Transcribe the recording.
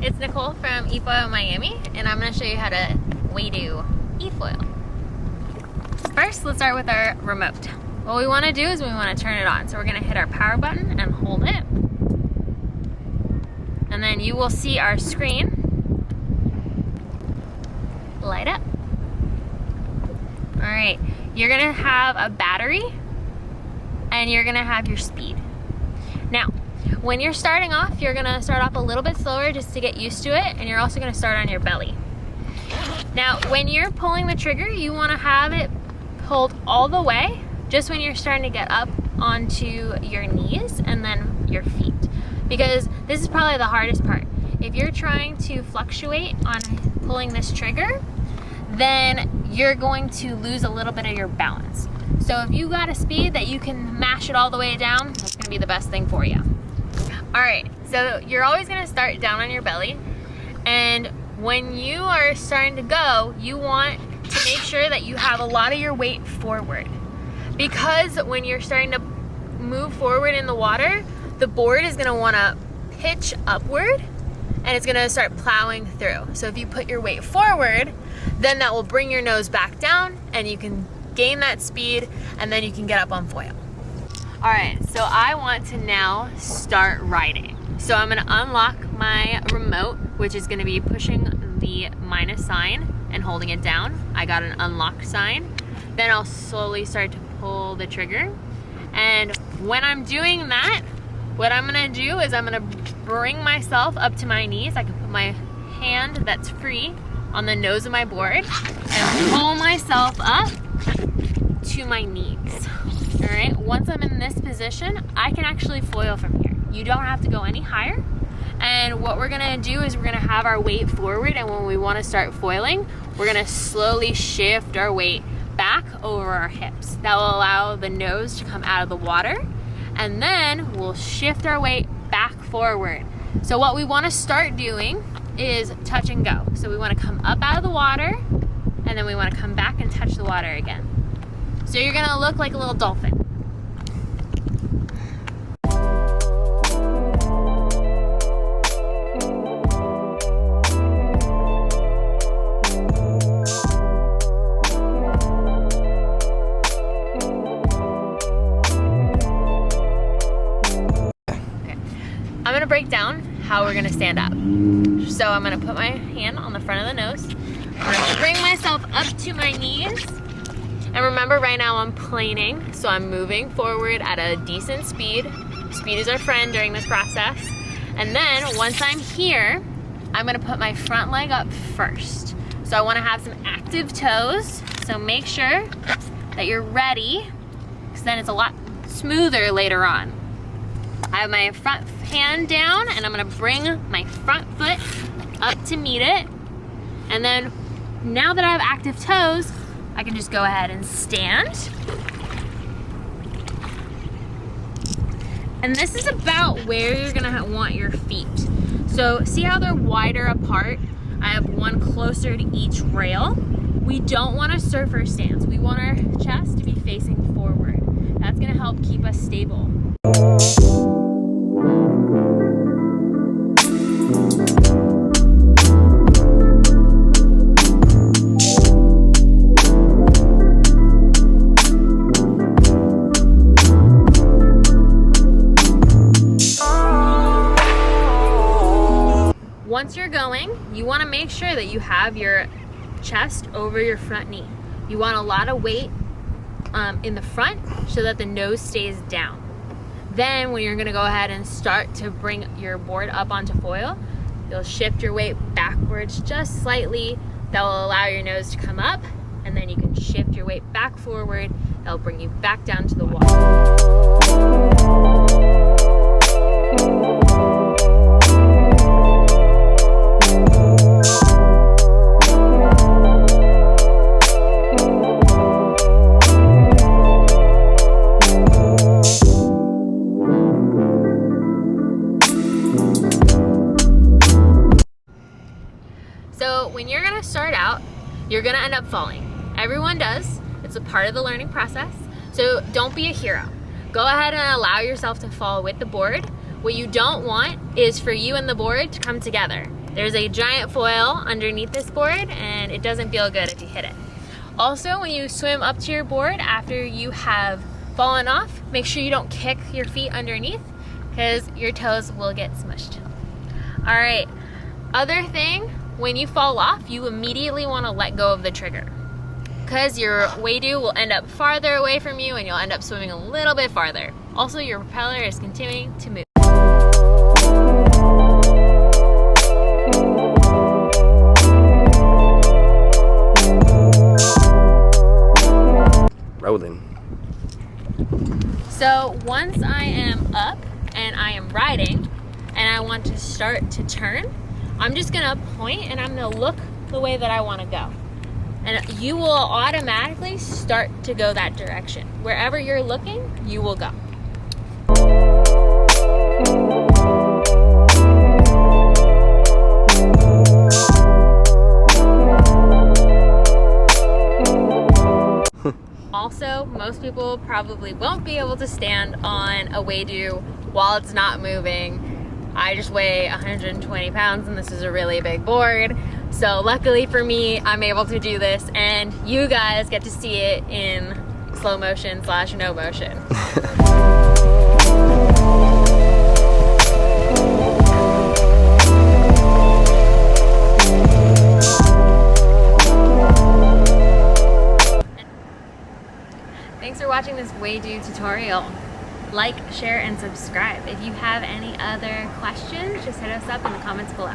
it's Nicole from Efoil Miami, and I'm going to show you how to Waydoo efoil. First, let's start with our remote. What we want to do is we want to turn it on. So we're going to hit our power button and hold it. And then you will see our screen light up. All right, you're going to have a battery and you're going to have your speed. Now, when you're starting off, you're gonna start off a little bit slower just to get used to it, and you're also gonna start on your belly. Now, when you're pulling the trigger, you wanna have it pulled all the way, just when you're starting to get up onto your knees and then your feet. Because this is probably the hardest part. If you're trying to fluctuate on pulling this trigger, then you're going to lose a little bit of your balance. So if you got a speed that you can mash it all the way down, that's gonna be the best thing for you. All right, so you're always gonna start down on your belly, and when you are starting to go, you want to make sure that you have a lot of your weight forward, because when you're starting to move forward in the water, the board is gonna wanna pitch upward and it's gonna start plowing through. So if you put your weight forward, then that will bring your nose back down and you can gain that speed, and then you can get up on foil. All right, so I want to now start riding. So I'm gonna unlock my remote, which is gonna be pushing the minus sign and holding it down. I got an unlock sign. Then I'll slowly start to pull the trigger. And when I'm doing that, what I'm gonna do is I'm gonna bring myself up to my knees. I can put my hand that's free on the nose of my board and pull myself up to my knees. All right, once I'm in this position, I can actually foil from here. You don't have to go any higher. And what we're gonna do is we're gonna have our weight forward, and when we wanna start foiling, we're gonna slowly shift our weight back over our hips. That will allow the nose to come out of the water, and then we'll shift our weight back forward. So what we wanna start doing is touch and go. So we wanna come up out of the water, and then we wanna come back and touch the water again. So you're gonna look like a little dolphin. Okay. I'm gonna break down how we're gonna stand up. So I'm gonna put my hand on the front of the nose. I'm gonna bring myself up to my knees. And remember, right now I'm planing, so I'm moving forward at a decent speed. Speed is our friend during this process. And then once I'm here, I'm gonna put my front leg up first. So I wanna have some active toes, so make sure that you're ready, because then it's a lot smoother later on. I have my front hand down, and I'm gonna bring my front foot up to meet it. And then now that I have active toes, I can just go ahead and stand. And this is about where you're gonna want your feet. So see how they're wider apart? I have one closer to each rail. We don't want a surfer stance. We want our chest to be facing forward. That's gonna help keep us stable. Once you're going, you want to make sure that you have your chest over your front knee. You want a lot of weight in the front so that the nose stays down. Then when you're going to go ahead and start to bring your board up onto foil, you'll shift your weight backwards just slightly. That will allow your nose to come up, and then you can shift your weight back forward. That'll bring you back down to the water. So when you're gonna start out, you're gonna end up falling. Everyone does. It's a part of the learning process. So don't be a hero. Go ahead and allow yourself to fall with the board. What you don't want is for you and the board to come together. There's a giant foil underneath this board and it doesn't feel good if you hit it. Also, when you swim up to your board after you have fallen off, make sure you don't kick your feet underneath because your toes will get smushed. All right, other thing, when you fall off, you immediately want to let go of the trigger because your Waydoo will end up farther away from you and you'll end up swimming a little bit farther. Also, your propeller is continuing to move. Rolling. So once I am up and I am riding and I want to start to turn, I'm just gonna point and I'm gonna look the way that I want to go. And you will automatically start to go that direction. Wherever you're looking, you will go. Also, most people probably won't be able to stand on a Waydoo while it's not moving. I just weigh 120 pounds and this is a really big board. So luckily for me, I'm able to do this and you guys get to see it in slow motion / no motion. Thanks for watching this Waydoo tutorial. Like, share, and subscribe. If you have any other questions, just hit us up in the comments below.